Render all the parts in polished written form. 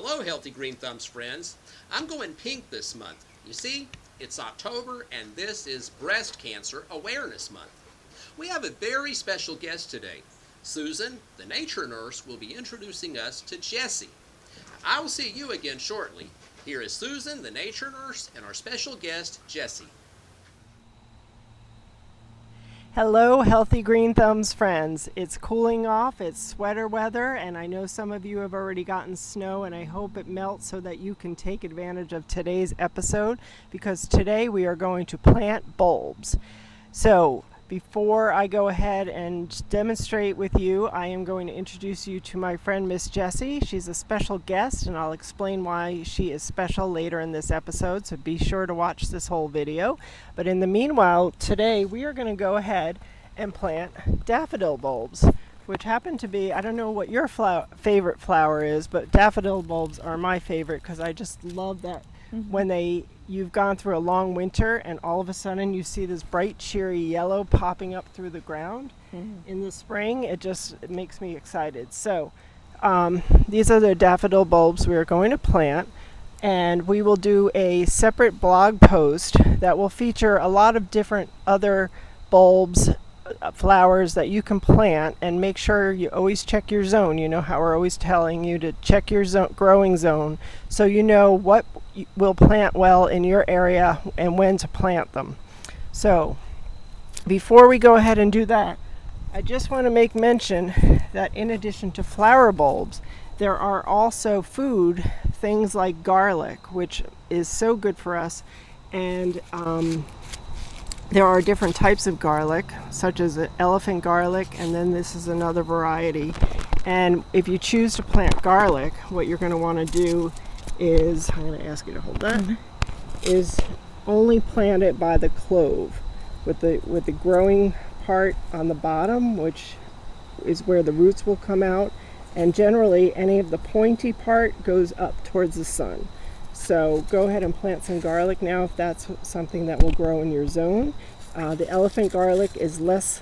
Hello, Healthy Green Thumbs friends. I'm going pink this month. You see, it's October and this is Breast Cancer Awareness Month. We have a very special guest today. Susan, the nature nurse, will be introducing us to Jessie. I will see you again shortly. Here is Susan, the nature nurse, and our special guest, Jessie. Hello, Healthy Green Thumbs friends. It's cooling off, it's sweater weather, and I know some of you have already gotten snow, and I hope it melts so that you can take advantage of today's episode, because today we are going to plant bulbs. So before I go ahead and demonstrate with you, I am going to introduce you to my friend Miss Jessie. She's a special guest, and I'll explain why she is special later in this episode, so be sure to watch this whole video. But in the meanwhile, today we are going to go ahead and plant daffodil bulbs, which happen to be, I don't know what your favorite flower is, but daffodil bulbs are my favorite because I just love that when you've gone through a long winter and all of a sudden you see this bright cheery yellow popping up through the ground in the spring. It makes me excited. So these are the daffodil bulbs we are going to plant, and we will do a separate blog post that will feature a lot of different other bulbs, flowers that you can plant, and make sure you always check your zone. You know how we're always telling you to check your growing zone so you know what will plant well in your area and when to plant them. So before we go ahead and do that, I just want to make mention that in addition to flower bulbs, there are also food things like garlic, which is so good for us, and there are different types of garlic, such as elephant garlic, and then this is another variety. And if you choose to plant garlic, what you're going to want to do is, I'm going to ask you to hold that, is only plant it by the clove, with the growing part on the bottom, which is where the roots will come out. And generally, any of the pointy part goes up towards the sun. So go ahead and plant some garlic now if that's something that will grow in your zone. The elephant garlic is less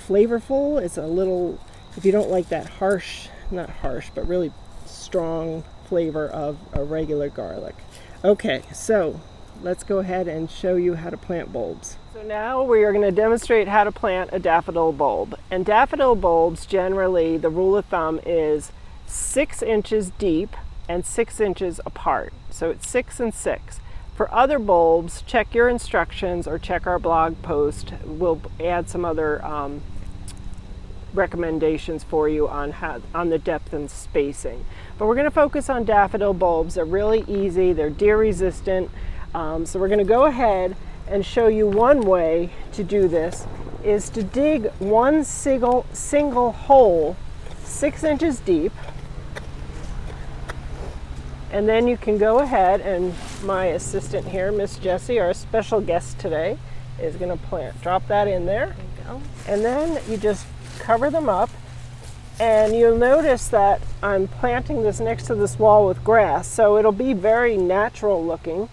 flavorful. It's a little, if you don't like that not harsh, but really strong flavor of a regular garlic. Okay, so let's go ahead and show you how to plant bulbs. So now we are going to demonstrate how to plant a daffodil bulb. And daffodil bulbs, generally, the rule of thumb is 6 inches deep and 6 inches apart. So it's 6 and 6. For other bulbs, check your instructions or check our blog post. We'll add some other recommendations for you on the depth and spacing. But we're going to focus on daffodil bulbs. They're really easy. They're deer resistant. So we're going to go ahead and show you one way to do this is to dig one single hole 6 inches deep. And then you can go ahead, and my assistant here, Miss Jessie, our special guest today, is going to drop that in there. There you go. And then you just cover them up, and you'll notice that I'm planting this next to this wall with grass, so it'll be very natural looking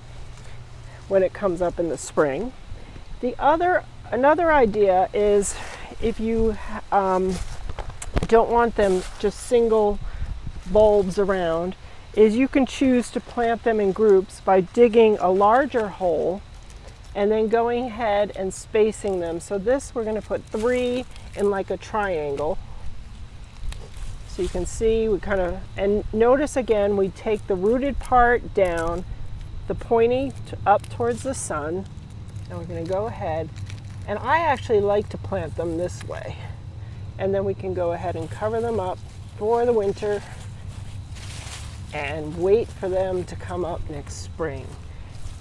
when it comes up in the spring. Another idea is, if you don't want them just single bulbs around, is you can choose to plant them in groups by digging a larger hole and then going ahead and spacing them. So this, we're going to put 3 in like a triangle. So you can see and notice again, we take the rooted part down, the pointy up towards the sun, and we're going to go ahead, and I actually like to plant them this way. And then we can go ahead and cover them up for the winter and wait for them to come up next spring.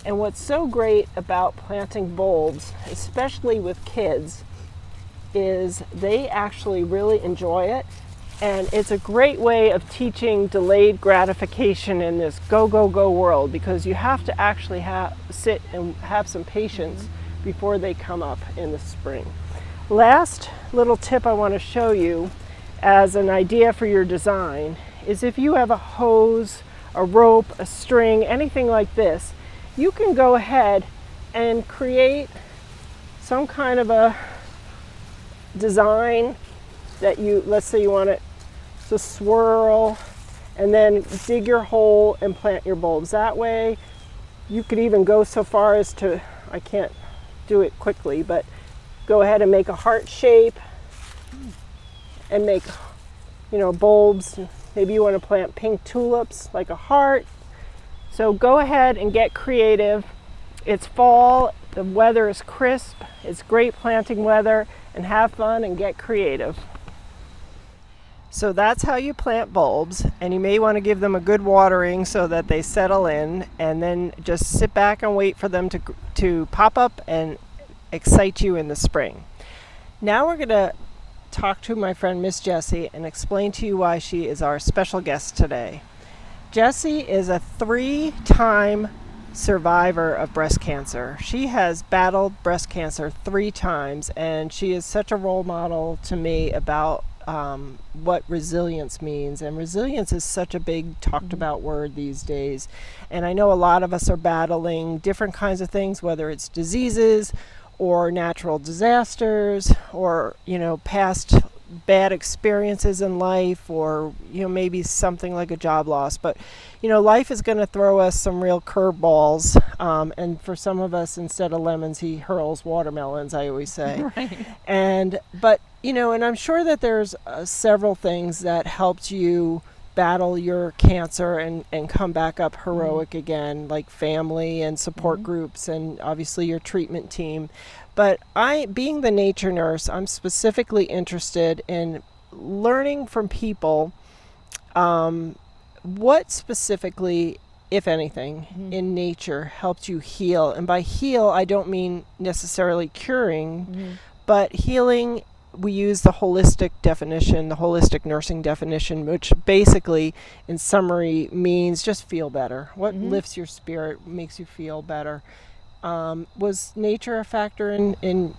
And what's so great about planting bulbs, especially with kids, is they actually really enjoy it. And it's a great way of teaching delayed gratification in this go, go, go world, because you have to actually sit and have some patience before they come up in the spring. Last little tip I want to show you as an idea for your design is, if you have a hose, a rope, a string, anything like this, you can go ahead and create some kind of a design that let's say you want it to swirl and then dig your hole and plant your bulbs that way. You could even go so far as to, I can't do it quickly, but go ahead and make a heart shape and make, bulbs. Maybe you want to plant pink tulips like a heart. So go ahead and get creative. It's fall, the weather is crisp, it's great planting weather, and have fun and get creative. So that's how you plant bulbs, and you may want to give them a good watering so that they settle in, and then just sit back and wait for them to pop up and excite you in the spring. Now we're going to talk to my friend Miss Jessie and explain to you why she is our special guest today. Jessie is a 3-time survivor of breast cancer. She has battled breast cancer 3 times, and she is such a role model to me about what resilience means. And resilience is such a big talked about word these days. And I know a lot of us are battling different kinds of things, whether it's diseases or natural disasters or, past bad experiences in life, or maybe something like a job loss. But life is going to throw us some real curveballs, and for some of us, instead of lemons, he hurls watermelons, I always say. Right. But and I'm sure that there's several things that helped you battle your cancer and come back up heroic again, like family and support groups, and obviously your treatment team. But being the nature nurse, I'm specifically interested in learning from people what specifically, if anything, in nature helped you heal. And by heal, I don't mean necessarily curing, but healing. We use the holistic definition, the holistic nursing definition, which basically, in summary, means just feel better. What lifts your spirit, makes you feel better. Was nature a factor in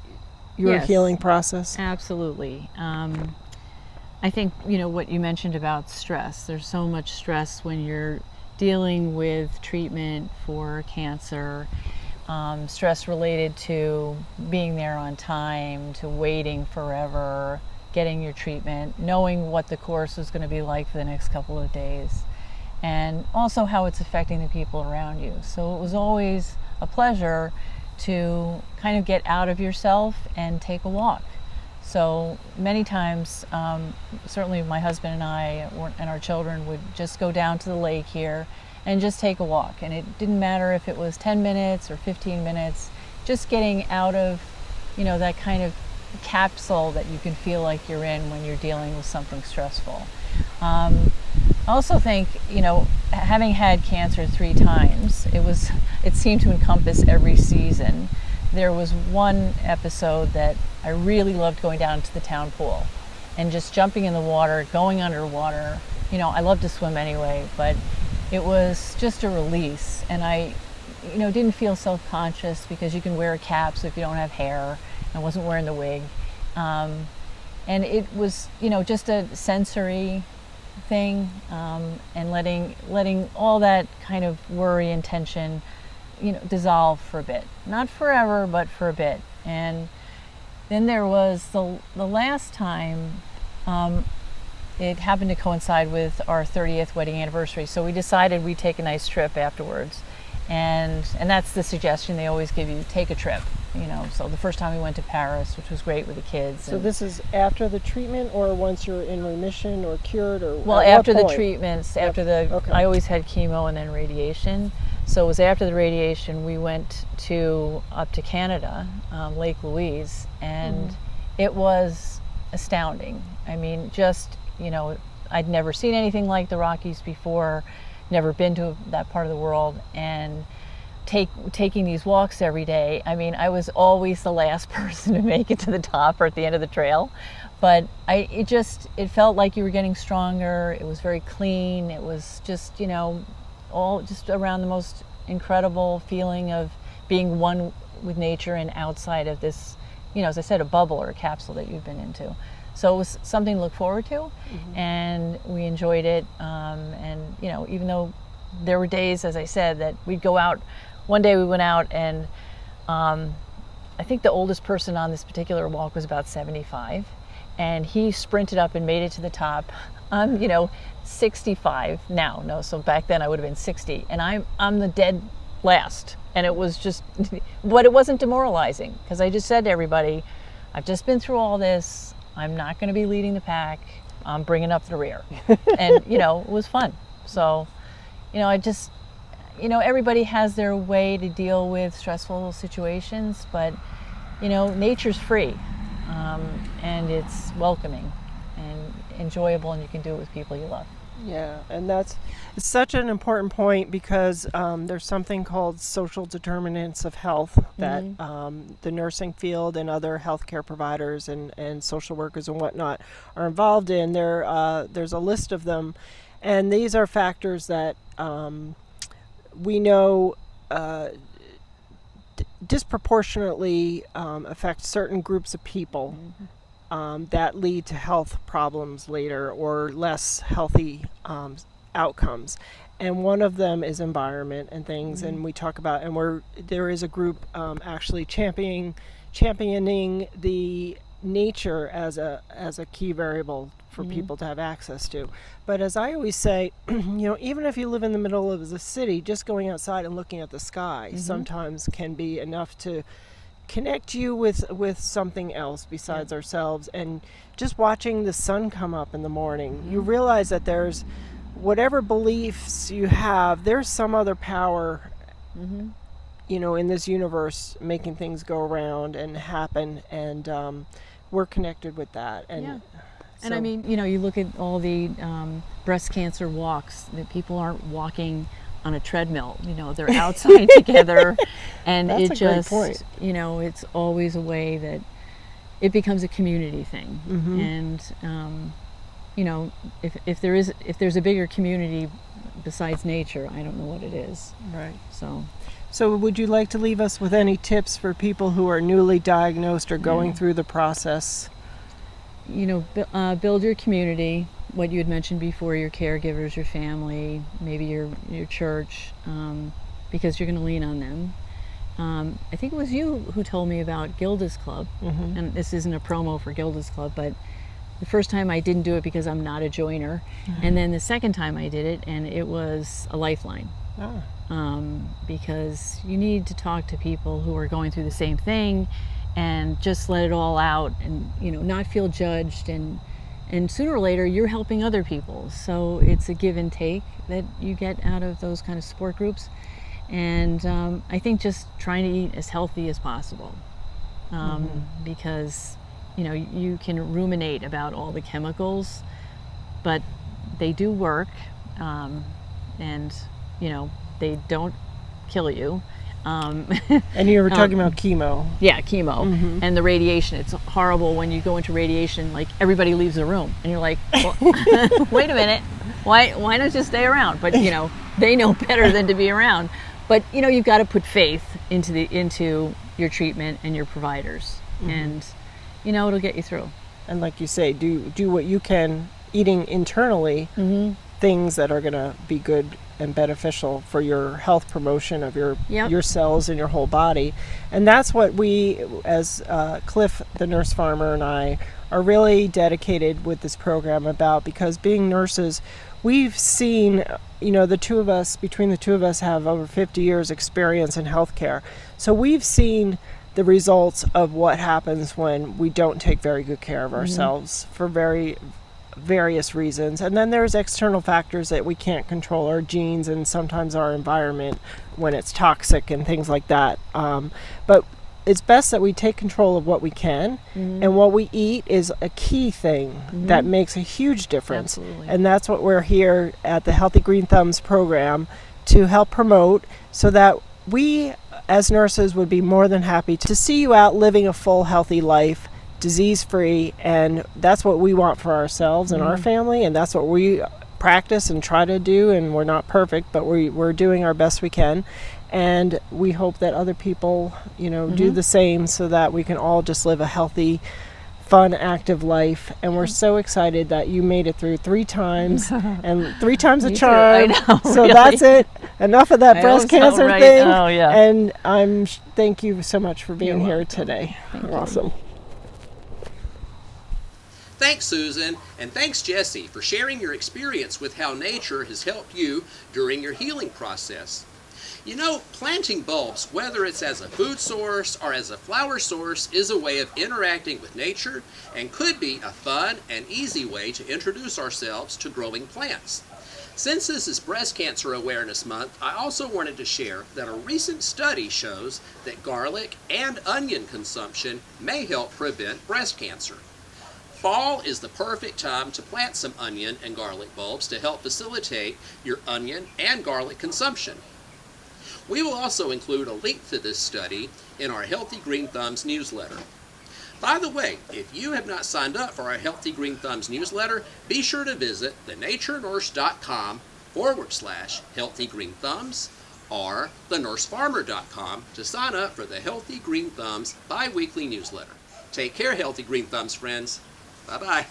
your healing process? Absolutely. I think, what you mentioned about stress. There's so much stress when you're dealing with treatment for cancer. Stress related to being there on time, to waiting forever, getting your treatment, knowing what the course is going to be like for the next couple of days, and also how it's affecting the people around you. So it was always a pleasure to kind of get out of yourself and take a walk. So many times, certainly my husband and I and our children would just go down to the lake here and just take a walk. And it didn't matter if it was 10 minutes or 15 minutes, just getting out of, that kind of capsule that you can feel like you're in when you're dealing with something stressful. I also think, having had cancer 3 times, it seemed to encompass every season. There was one episode that I really loved, going down to the town pool and just jumping in the water, going underwater. I love to swim anyway, but it was just a release, and I, didn't feel self-conscious because you can wear a cap so if you don't have hair. I wasn't wearing the wig, and it was, just a sensory thing, and letting all that kind of worry and tension, dissolve for a bit, not forever, but for a bit. And then there was the last time. It happened to coincide with our 30th wedding anniversary, so we decided we'd take a nice trip afterwards, and that's the suggestion they always give you: take a trip. So the first time we went to Paris, which was great with the kids. So this is after the treatment, or once you're in remission or cured, or well, after the treatments, okay. I always had chemo and then radiation. So it was after the radiation we went up to Canada, Lake Louise, and it was astounding. I mean, just I'd never seen anything like the Rockies before, never been to that part of the world, and taking these walks every day. I mean, I was always the last person to make it to the top or at the end of the trail, but it felt like you were getting stronger. It was very clean. It was just, all just around the most incredible feeling of being one with nature and outside of this, as I said, a bubble or a capsule that you've been into. So it was something to look forward to, and we enjoyed it. And even though there were days, as I said, that we'd go out. One day we went out, and I think the oldest person on this particular walk was about 75, and he sprinted up and made it to the top. I'm, 65 now. No, so back then I would have been 60, and I'm the dead last. And it was just, but it wasn't demoralizing, because I just said to everybody, I've just been through all this. I'm not going to be leading the pack. I'm bringing up the rear. And, it was fun. So, I just, everybody has their way to deal with stressful situations, but, nature's free, and it's welcoming and enjoyable, and you can do it with people you love. Yeah, and it's such an important point, because there's something called social determinants of health that the nursing field and other healthcare providers and social workers and whatnot are involved in. There's a list of them, and these are factors that we know disproportionately affect certain groups of people. That lead to health problems later, or less healthy outcomes. And one of them is environment and things. And we talk about, and there is a group actually championing the nature as a key variable for people to have access to. But as I always say, even if you live in the middle of the city, just going outside and looking at the sky sometimes can be enough to connect you with something else besides ourselves. And just watching the sun come up in the morning, you realize that there's whatever beliefs you have, there's some other power in this universe making things go around and happen, and we're connected with that. And and I mean, you look at all the breast cancer walks, that people aren't walking on a treadmill, they're outside together, and That's it a just, great point. It's always a way that it becomes a community thing. And if there's a bigger community besides nature, I don't know what it is. Right. So would you like to leave us with any tips for people who are newly diagnosed or going through the process? Build your community, what you had mentioned before, your caregivers, your family, maybe your church, because you're going to lean on them. I think it was you who told me about Gilda's Club, and this isn't a promo for Gilda's Club, but the first time I didn't do it because I'm not a joiner, and then the second time I did it, and it was a lifeline. Because you need to talk to people who are going through the same thing, and just let it all out, and not feel judged, and sooner or later you're helping other people. So it's a give and take that you get out of those kind of support groups. And I think just trying to eat as healthy as possible, because you can ruminate about all the chemicals, but they do work, and they don't kill you. And you were talking about chemo. Yeah, chemo. And the radiation. It's horrible when you go into radiation, like everybody leaves the room and you're like, well, wait a minute, why don't you stay around? But they know better than to be around. But you've got to put faith into your treatment and your providers, and it'll get you through. And like you say, do what you can, eating internally things that are going to be good and beneficial for your health promotion of your cells and your whole body. And that's what we, as Cliff, the nurse farmer, and I are really dedicated with this program about, because being nurses, we've seen, the two of us, between the two of us, have over 50 years experience in healthcare. So we've seen the results of what happens when we don't take very good care of ourselves for various reasons. And then there's external factors that we can't control, our genes and sometimes our environment when it's toxic and things like that. But it's best that we take control of what we can, and what we eat is a key thing that makes a huge difference. Absolutely. And that's what we're here at the Healthy Green Thumbs program to help promote, so that we as nurses would be more than happy to see you out living a full, healthy life, disease-free. And that's what we want for ourselves and our family, and that's what we practice and try to do. And we're not perfect, but we're doing our best we can. And we hope that other people, do the same, so that we can all just live a healthy, fun, active life. And we're so excited that you made it through 3 times, and 3 times a charm. I know, so really. That's it. Enough of that breast cancer right. thing. Oh, yeah. And thank you so much for being You're here welcome. today. Thank you. Awesome. Thanks, Susan, and thanks, Jesse, for sharing your experience with how nature has helped you during your healing process. You know, planting bulbs, whether it's as a food source or as a flower source, is a way of interacting with nature and could be a fun and easy way to introduce ourselves to growing plants. Since this is Breast Cancer Awareness Month, I also wanted to share that a recent study shows that garlic and onion consumption may help prevent breast cancer. Fall is the perfect time to plant some onion and garlic bulbs to help facilitate your onion and garlic consumption. We will also include a link to this study in our Healthy Green Thumbs newsletter. By the way, if you have not signed up for our Healthy Green Thumbs newsletter, be sure to visit thenaturenurse.com/healthygreen-thumbs or thenursefarmer.com to sign up for the Healthy Green Thumbs bi-weekly newsletter. Take care, Healthy Green Thumbs friends. Bye-bye.